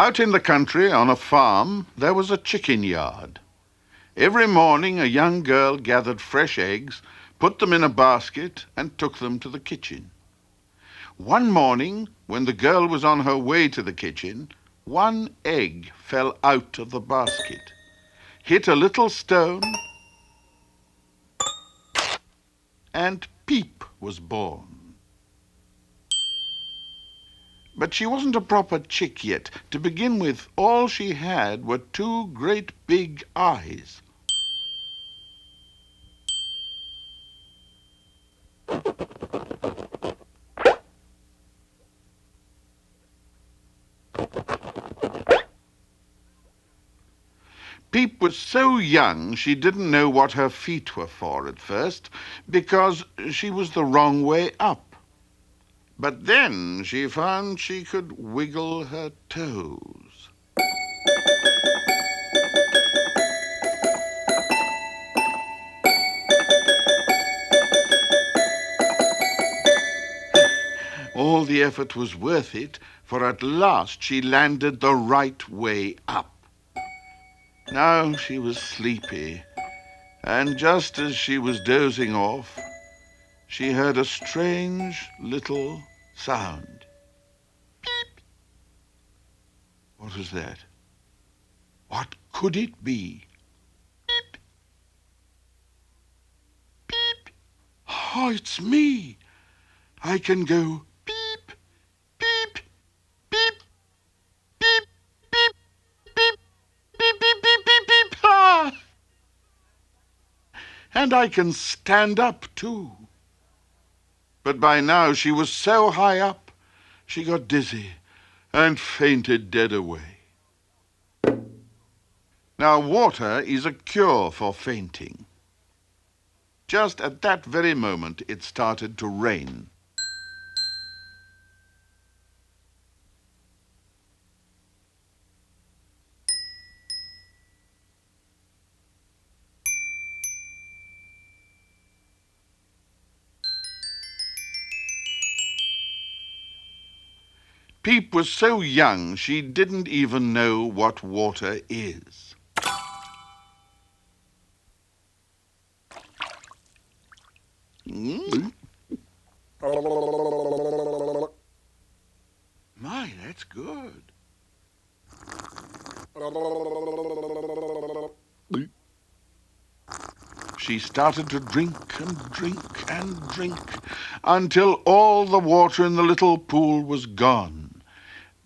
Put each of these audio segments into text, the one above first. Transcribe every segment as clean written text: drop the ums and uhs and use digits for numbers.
Out in the country, on a farm, there was a chicken yard. Every morning, a young girl gathered fresh eggs, put them in a basket, and took them to the kitchen. One morning, when the girl was on her way to the kitchen, one egg fell out of the basket, hit a little stone, and Peep was born. But she wasn't a proper chick yet. To begin with, all she had were two great big eyes. Peep was so young she didn't know what her feet were for at first, because she was the wrong way up. But then she found she could wiggle her toes. All the effort was worth it, for at last she landed the right way up. Now she was sleepy, and just as she was dozing off, she heard a strange little sound. Peep! What was that? What could it be? Peep! Peep! Oh, it's me! I can go peep, peep, peep, peep, peep, peep, peep, peep, peep, peep, peep, ah! And I can stand up too. But by now she was so high up, she got dizzy and fainted dead away. Now, water is a cure for fainting. Just at that very moment, it started to rain. Peep was so young she didn't even know what water is. My, that's good. She started to drink and drink and drink until all the water in the little pool was gone.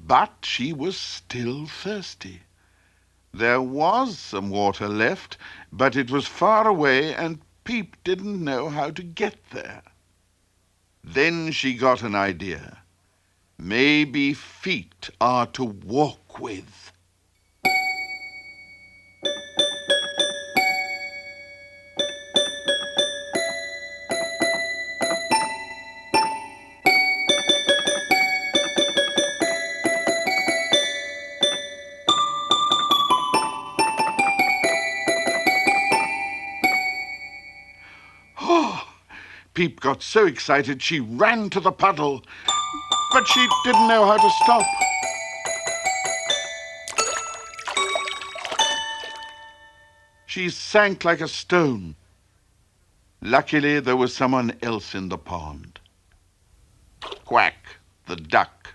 But she was still thirsty. There was some water left, but it was far away and Peep didn't know how to get there. Then she got an idea. Maybe feet are to walk with. Peep got so excited she ran to the puddle, but she didn't know how to stop. She sank like a stone. Luckily, there was someone else in the pond. Quack, the duck.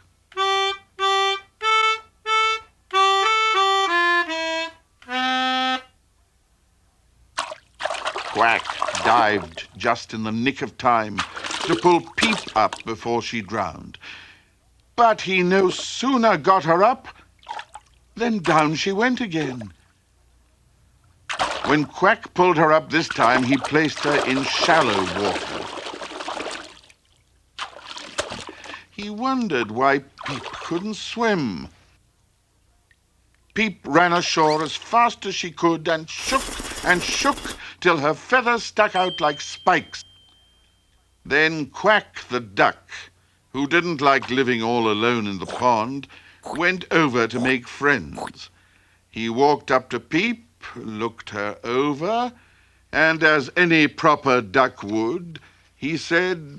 Quack dived just in the nick of time to pull Peep up before she drowned. But he no sooner got her up than down she went again. When Quack pulled her up this time, he placed her in shallow water. He wondered why Peep couldn't swim. Peep ran ashore as fast as she could and shook till her feathers stuck out like spikes. Then Quack the duck, who didn't like living all alone in the pond, went over to make friends. He walked up to Peep, looked her over, and as any proper duck would, he said,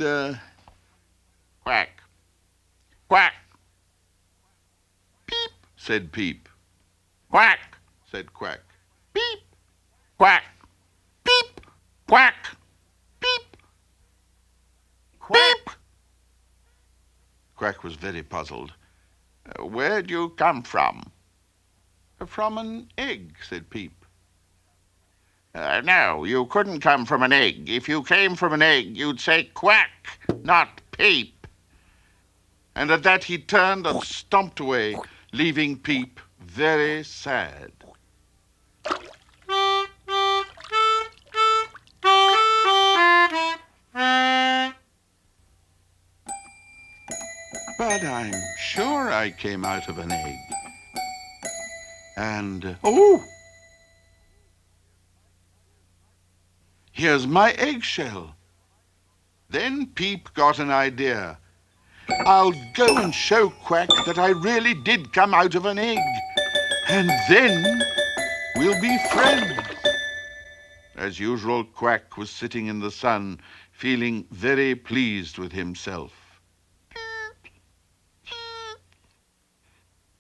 Quack, quack. Peep said Peep. Quack, said Quack. Peep, quack, peep, quack, peep, peep. Quack was very puzzled. Where'd you come from? From an egg, said Peep. No, you couldn't come from an egg. If you came from an egg, you'd say quack, not peep. And at that he turned and stomped away, leaving Peep very sad. But I'm sure I came out of an egg. And, oh! Here's my eggshell. Then Peep got an idea. I'll go and show Quack that I really did come out of an egg. And then we'll be friends. As usual, Quack was sitting in the sun, feeling very pleased with himself.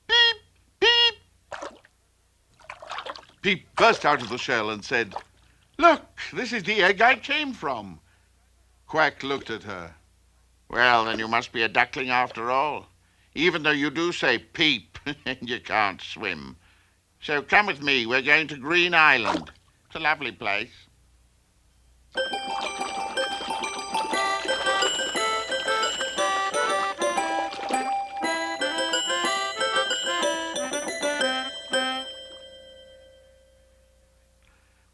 Peep, peep. Peep burst out of the shell and said, "Look, this is the egg I came from." Quack looked at her. "Well, then you must be a duckling after all, even though you do say peep and you can't swim. So come with me, we're going to Green Island. It's a lovely place."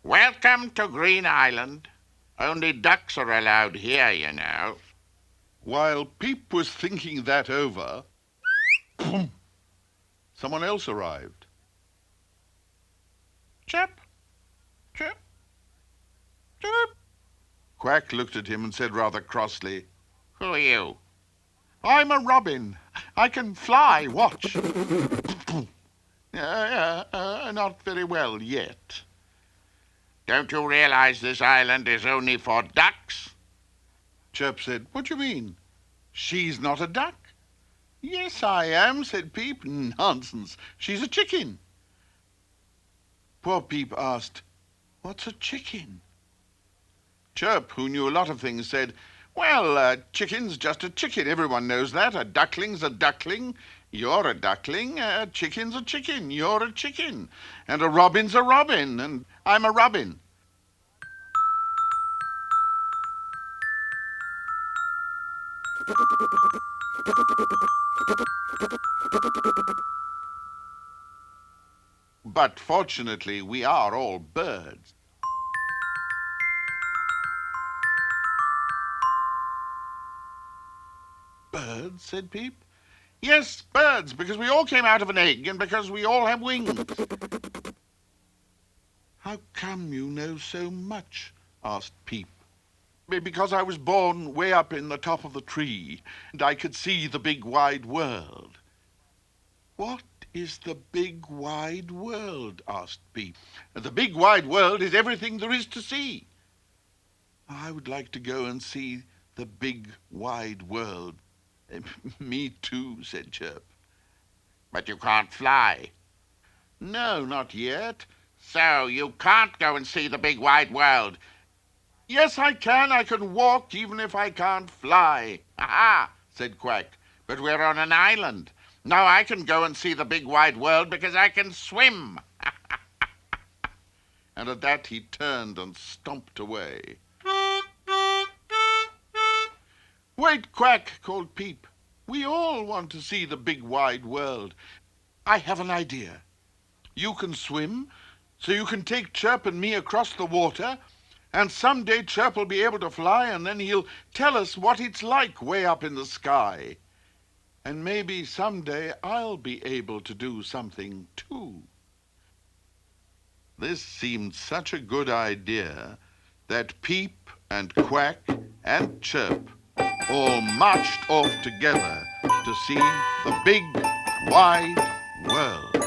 Welcome to Green Island. Only ducks are allowed here, you know. While Peep was thinking that over, someone else arrived. Chirp, chirp, chirp. Quack looked at him and said rather crossly, "Who are you?" "I'm a robin. I can fly, watch." Not very well yet." "Don't you realize this island is only for ducks?" Chirp said, "What do you mean? She's not a duck." "Yes, I am," said Peep. "Nonsense. She's a chicken." Poor Peep asked, "What's a chicken?" Chirp, who knew a lot of things, said, "Well, a chicken's just a chicken. Everyone knows that. A duckling's a duckling. You're a duckling. A chicken's a chicken. You're a chicken. And a robin's a robin. And I'm a robin." But fortunately, we are all birds. "Birds?" said Peep. "Yes, birds, because we all came out of an egg and because we all have wings." "How come you know so much?" asked Peep. "Because I was born way up in the top of the tree and I could see the big wide world." "What is the big wide world?" asked Peep. "The big wide world is everything there is to see." "I would like to go and see the big wide world." "Me too," said Chirp. "But you can't fly." "No, not yet." "So you can't go and see the big wide world." "Yes, I can. I can walk even if I can't fly." "Aha," said Quack. "But we're on an island. Now I can go and see the big wide world because I can swim." And at that he turned and stomped away. "Wait, Quack," called Peep. "We all want to see the big wide world. I have an idea. You can swim, so you can take Chirp and me across the water, and someday Chirp will be able to fly, and then he'll tell us what it's like way up in the sky. And maybe someday I'll be able to do something too." This seemed such a good idea that Peep and Quack and Chirp all marched off together to see the big wide world.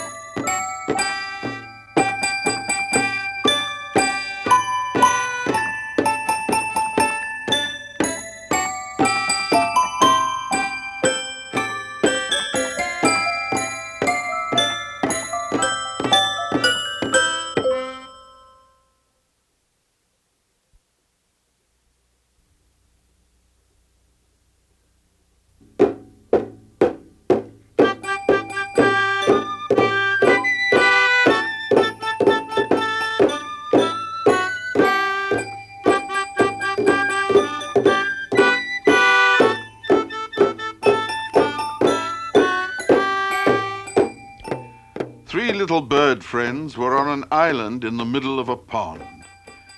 little bird friends were on an island in the middle of a pond.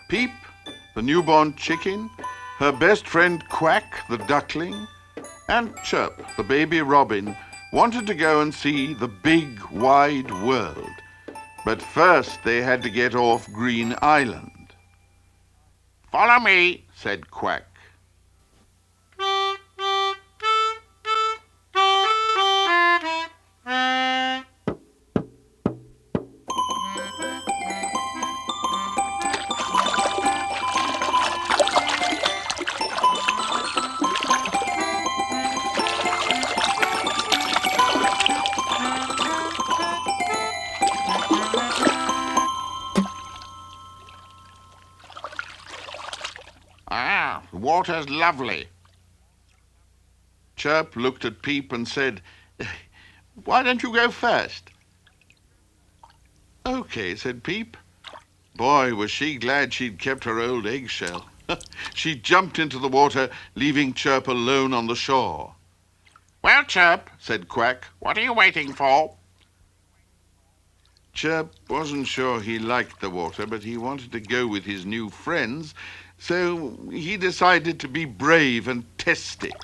Peep, the newborn chicken, her best friend Quack, the duckling, and Chirp, the baby robin, wanted to go and see the big, wide world. But first they had to get off Green Island. "Follow me," said Quack. "Ah, the water's lovely." Chirp looked at Peep and said, "Why don't you go first?" "Okay," said Peep. Boy, was she glad she'd kept her old eggshell. She jumped into the water, leaving Chirp alone on the shore. "Well, Chirp," said Quack, "what are you waiting for?" Chirp wasn't sure he liked the water, but he wanted to go with his new friends, so he decided to be brave and test it.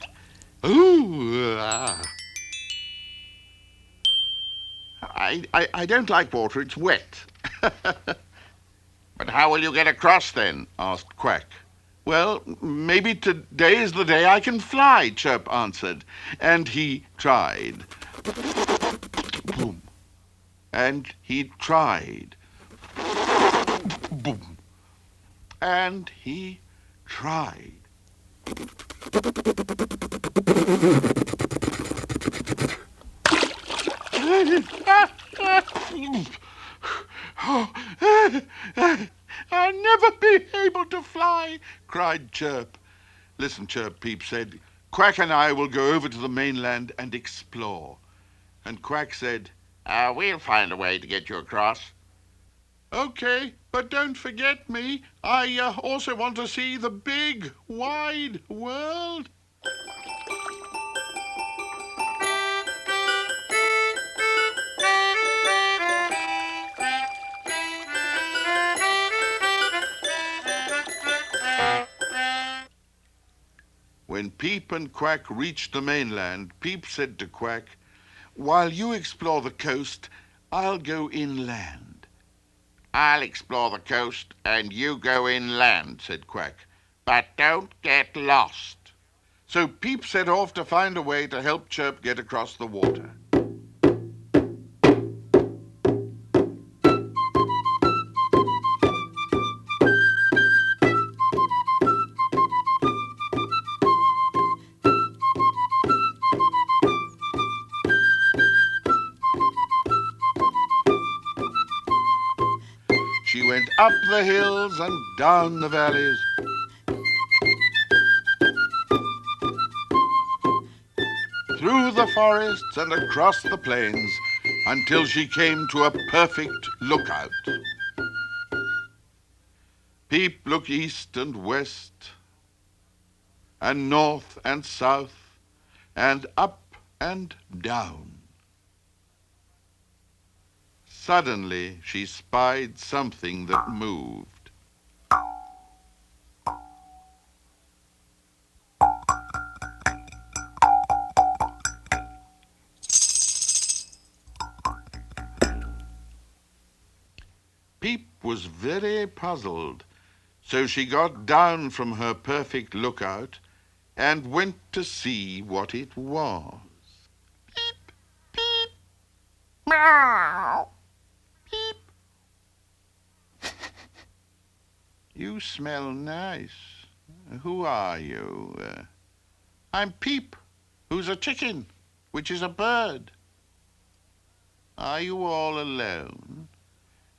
Ooh! I don't like water, it's wet. "But how will you get across then?" asked Quack. "Well, maybe today is the day I can fly," Chirp answered. And he tried. Boom. And he tried. Boom. And he tried. "I'll never be able to fly," cried Chirp. "Listen, Chirp," Peep said. "Quack and I will go over to the mainland and explore." And Quack said, "We'll find a way to get you across." "Okay, but don't forget me. I also want to see the big, wide world." When Peep and Quack reached the mainland, Peep said to Quack, "While you explore the coast, I'll go inland." "I'll explore the coast and you go inland," said Quack. "But don't get lost." So Peep set off to find a way to help Chirp get across the water. She went up the hills and down the valleys, through the forests and across the plains, until she came to a perfect lookout. Peep looked east and west, and north and south, and up and down. Suddenly she spied something that moved. Peep was very puzzled, so she got down from her perfect lookout and went to see what it was. Peep, peep, meow, peep. "You smell nice. Who are you?" "I'm Peep, who's a chicken, which is a bird." "Are you all alone?"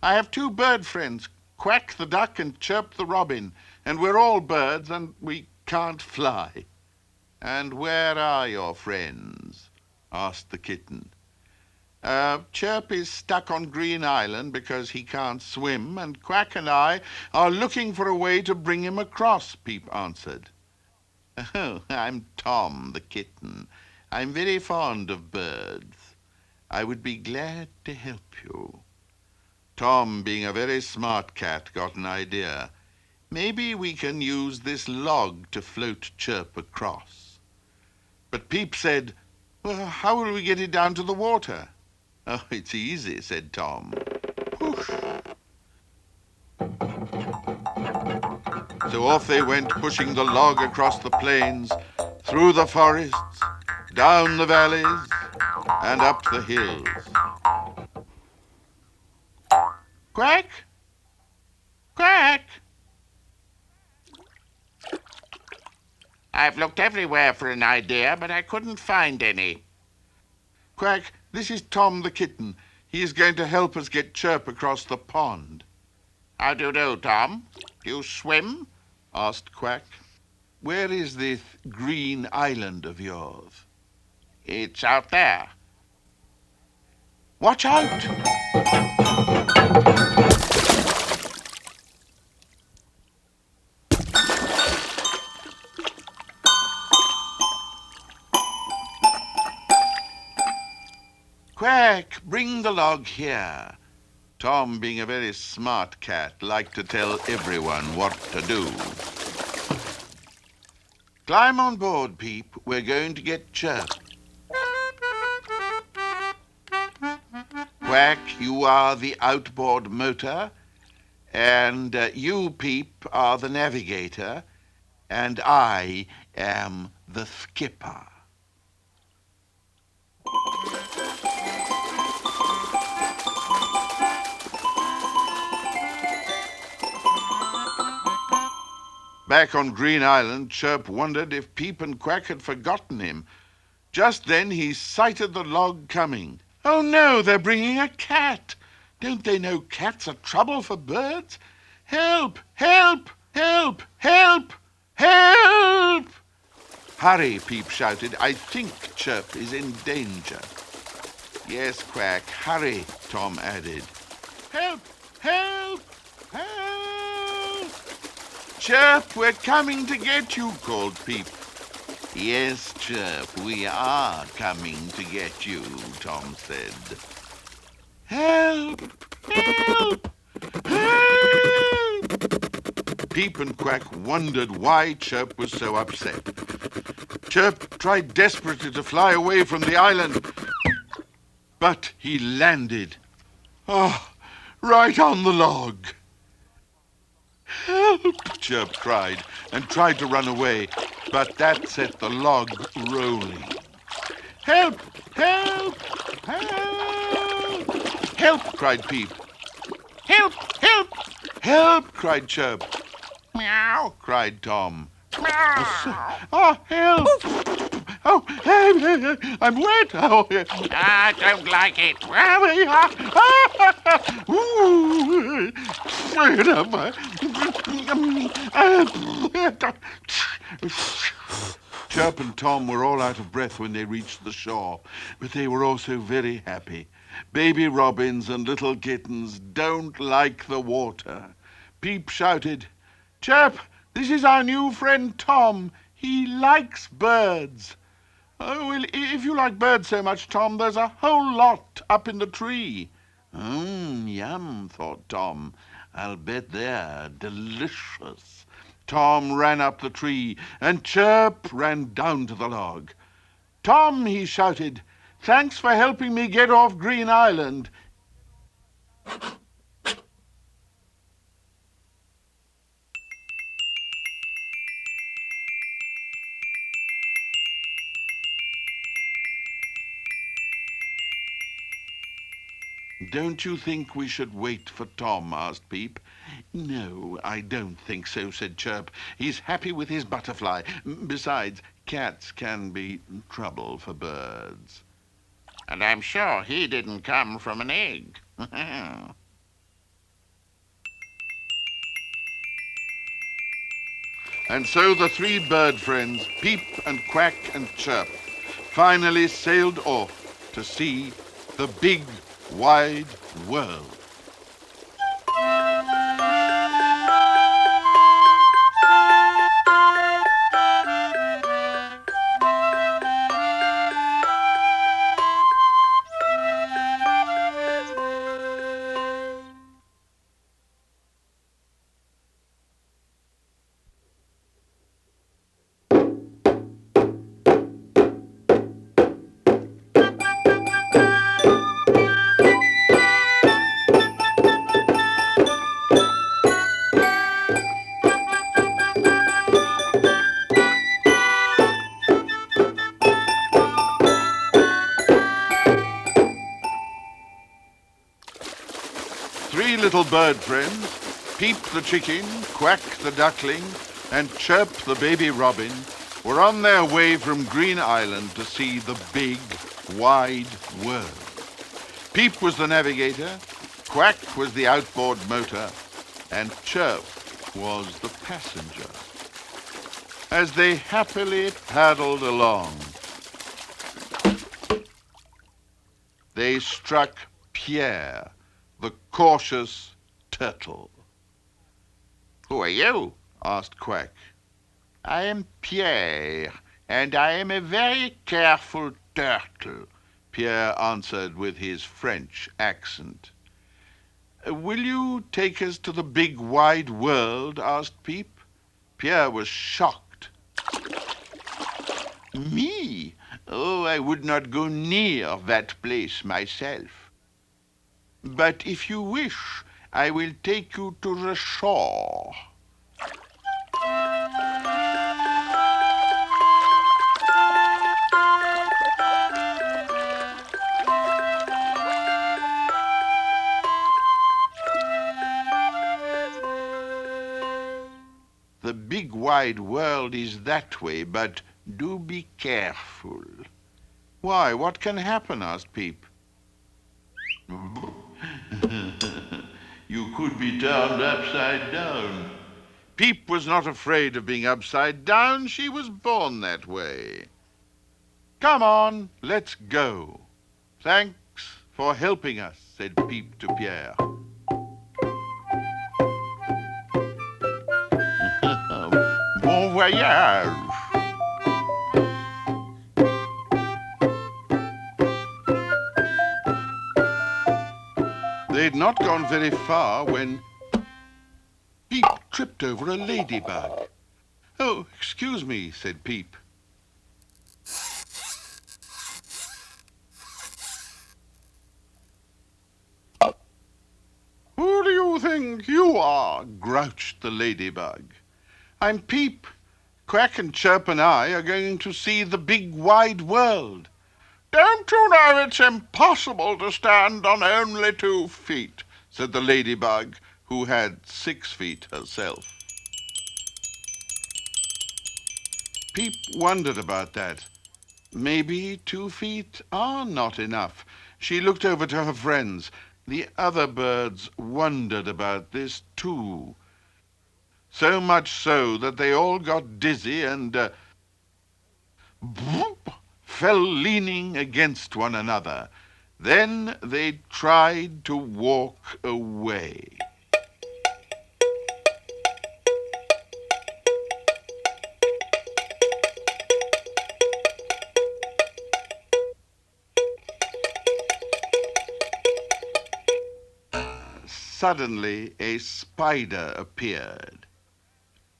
"I have two bird friends, Quack the duck and Chirp the robin, and we're all birds and we can't fly." "And where are your friends?" asked the kitten. Chirp is stuck on Green Island because he can't swim, and Quack and I are looking for a way to bring him across," Peep answered. "Oh, I'm Tom the kitten. I'm very fond of birds. I would be glad to help you." Tom, being a very smart cat, got an idea. Maybe we can use this log to float Chirp across. But Peep said, well, how will we get it down to the water? Oh, it's easy, said Tom. Whoosh. So off they went, pushing the log across the plains, through the forests, down the valleys, and up the hills. Quack! Quack! I've looked everywhere for an idea, but I couldn't find any. Quack, this is Tom the kitten. He is going to help us get Chirp across the pond. How do you do, Tom? Do you swim? Asked Quack. Where is this green island of yours? It's out there. Watch out! Quack, bring the log here. Tom, being a very smart cat, liked to tell everyone what to do. Climb on board, Peep. We're going to get Chirp. Quack, you are the outboard motor, and you, Peep, are the navigator, and I am the skipper. Back on Green Island, Chirp wondered if Peep and Quack had forgotten him. Just then he sighted the log coming. Oh no, they're bringing a cat. Don't they know cats are trouble for birds? Help! Help! Help! Help! Help! Hurry, Peep shouted. I think Chirp is in danger. Yes, Quack, hurry, Tom added. Help! Help! Help! Chirp, we're coming to get you, called Peep. Yes, Chirp, we are coming to get you, Tom said. Help! Help! Help! Peep and Quack wondered why Chirp was so upset. Chirp tried desperately to fly away from the island, but he landed. Oh, right on the log. Help! Chirp cried and tried to run away, but that set the log rolling. Help! Help! Help! Help! Cried Peep. Help! Help! Help! Cried Chirp. Meow. Cried Tom. Meow. Oh, help! Oh, I'm wet. Oh, I don't like it. Chirp and Tom were all out of breath when they reached the shore, but they were also very happy. Baby robins and little kittens don't like the water. Peep shouted, Chirp, this is our new friend Tom. He likes birds. Oh, well, if you like birds so much, Tom, there's a whole lot up in the tree. Yum, thought Tom. I'll bet they're delicious. Tom ran up the tree, and Chirp ran down to the log. Tom, he shouted, thanks for helping me get off Green Island. Don't you think we should wait for Tom? Asked Peep. No, I don't think so, said Chirp. He's happy with his butterfly. Besides, cats can be trouble for birds. And I'm sure he didn't come from an egg. And so the three bird friends, Peep and Quack and Chirp, finally sailed off to see the big, wide world. little bird friends, Peep the chicken, Quack the duckling, and Chirp the baby robin were on their way from Green Island to see the big, wide world. Peep was the navigator, Quack was the outboard motor, and Chirp was the passenger. As they happily paddled along, they struck Pierre, the cautious turtle. Who are you? Asked Quack. I am Pierre, and I am a very careful turtle. Pierre answered with his French accent. Will you take us to the big wide world? Asked Peep. Pierre was shocked. Me? Oh, I would not go near that place myself. But if you wish, I will take you to the shore. The big wide world is that way, but do be careful. Why, what can happen? Asked Peep. You could be turned upside down. Peep was not afraid of being upside down. She was born that way. Come on, let's go. Thanks for helping us, said Peep to Pierre. Bon voyage. They'd not gone very far when Peep tripped over a ladybug. Oh, excuse me, said Peep. Who do you think you are? Grouched the ladybug. I'm Peep. Quack and Chirp and I are going to see the big wide world. Don't you know it's impossible to stand on only 2 feet? Said the ladybug, who had 6 feet herself. Peep wondered about that. Maybe 2 feet are not enough. She looked over to her friends. The other birds wondered about this too. So much so that they all got dizzy and fell leaning against one another. Then they tried to walk away. Suddenly a spider appeared.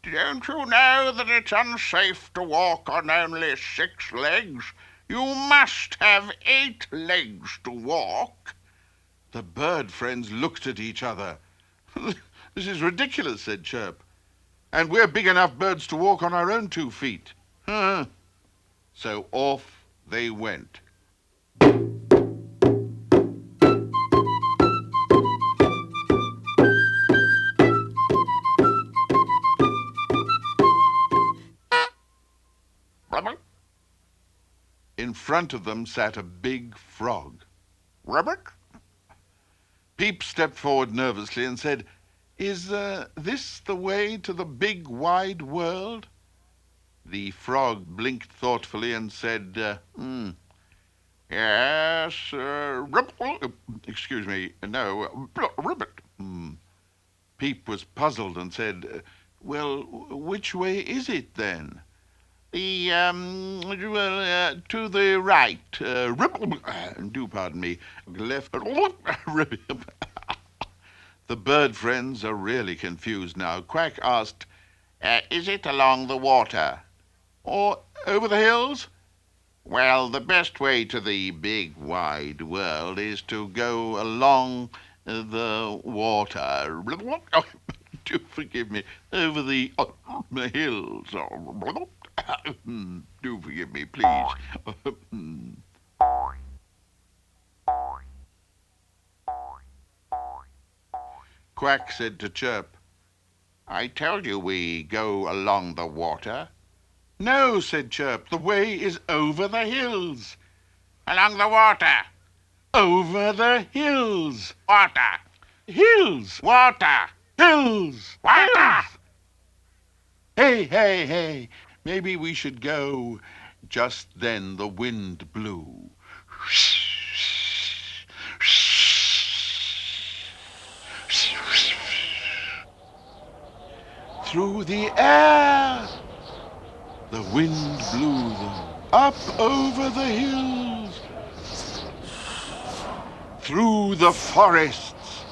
Don't you know that it's unsafe to walk on only 6 legs? You must have 8 legs to walk. The bird friends looked at each other. This is ridiculous, said Chirp. And we're big enough birds to walk on our own 2 feet. Huh? So off they went. In front of them sat a big frog. Ribbit? Peep stepped forward nervously and said, Is this the way to the big wide world? The frog blinked thoughtfully and said, Yes, excuse me, no, ribbit. Peep was puzzled and said, Well, which way is it then? To the right. Do pardon me. Left. The bird friends are really confused now. Quack asked, Is it along the water? Or over the hills? Well, the best way to the big wide world is to go along the water. Oh, do forgive me. Over the hills. Do forgive me, please. Quack said to Chirp, I told you we go along the water. No, said Chirp, the way is over the hills. Along the water. Over the hills. Water. Hills. Water. Hills. Water. Hills. Hey, hey, hey, maybe we should go. Just then the wind blew. Through the air, the wind blew them up over the hills, through the forests,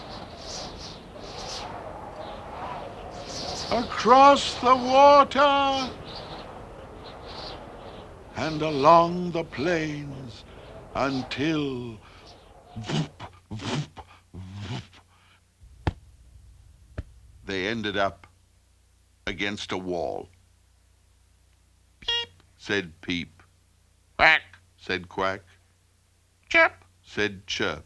across the water, and along the plains until whoop, whoop, whoop, they ended up against a wall. Peep, said Peep. Quack, said Quack. Chirp, said Chirp.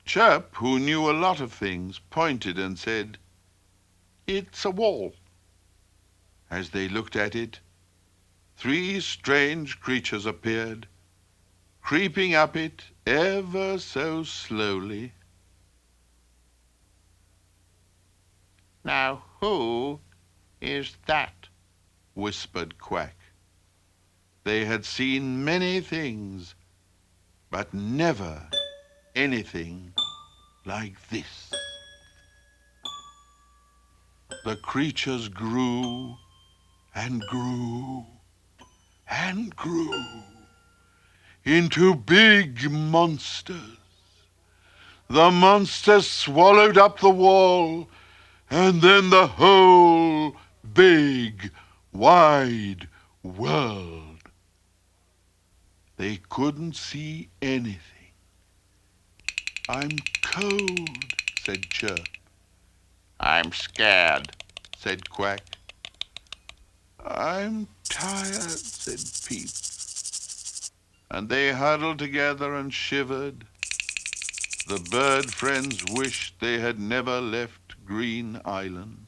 Chirp, who knew a lot of things, pointed and said, It's a wall. As they looked at it, 3 strange creatures appeared, creeping up it ever so slowly. Now who is that? whispered Quack. They had seen many things, but never anything like this. The creatures grew and grew and grew into big monsters. The monsters swallowed up the wall, and then the whole big, wide world. They couldn't see anything. I'm cold, said Chirp. I'm scared, said Quack. I'm tired, said Peep. And they huddled together and shivered. The bird friends wished they had never left Green Island.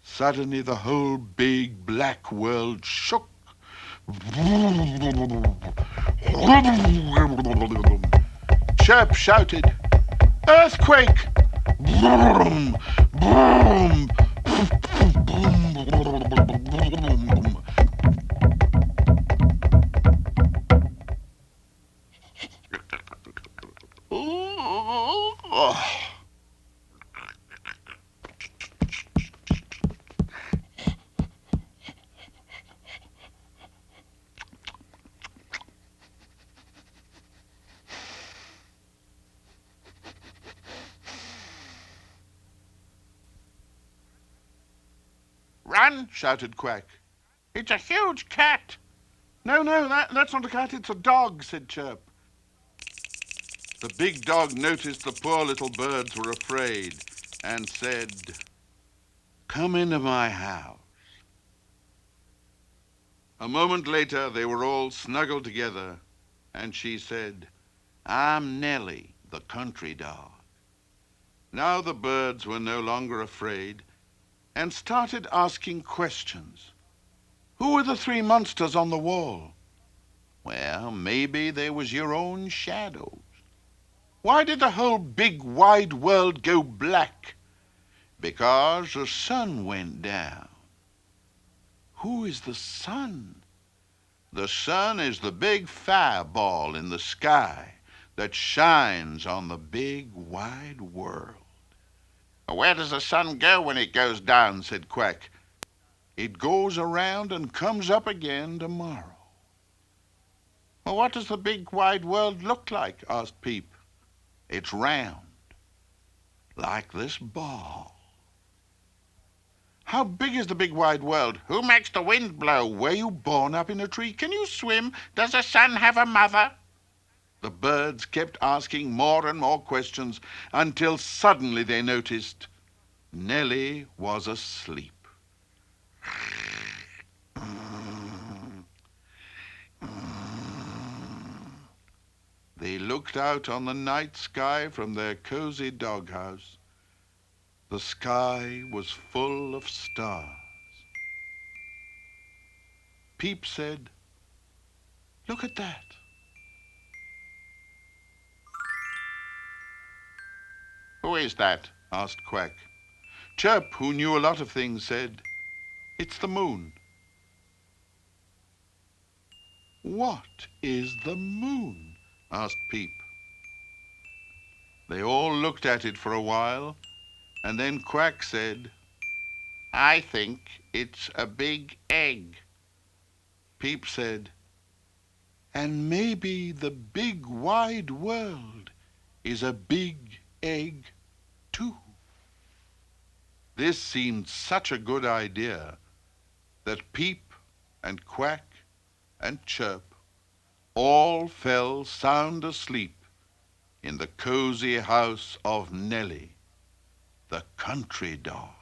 Suddenly the whole big black world shook. Chirp shouted, Earthquake! Boom! Boom! Run! shouted Quack. It's a huge cat. No, that's not a cat, it's a dog, said Chirp. The big dog noticed the poor little birds were afraid and said, Come into my house. A moment later, they were all snuggled together, and she said, I'm Nellie, the country dog. Now the birds were no longer afraid and started asking questions. Who were the 3 monsters on the wall? Well, maybe they was your own shadows. Why did the whole big wide world go black? Because the sun went down. Who is the sun? The sun is the big fireball in the sky that shines on the big wide world. Where does the sun go when it goes down? said Quack. It goes around and comes up again tomorrow. Well, what does the big wide world look like? asked Peep. It's round, like this ball. How big is the big wide world? Who makes the wind blow? Were you born up in a tree? Can you swim? Does the sun have a mother? The birds kept asking more and more questions until suddenly they noticed Nellie was asleep. They looked out on the night sky from their cozy doghouse. The sky was full of stars. Peep said, "Look at that." Who is that? Asked Quack. Chirp, who knew a lot of things, said, "It's the moon." "What is the moon?" asked Peep. They all looked at it for a while, and then Quack said, I think it's a big egg. Peep said, "And maybe the big wide world is a big egg too." This seemed such a good idea that Peep and Quack and Chirp all fell sound asleep in the cozy house of Nellie, the country dog.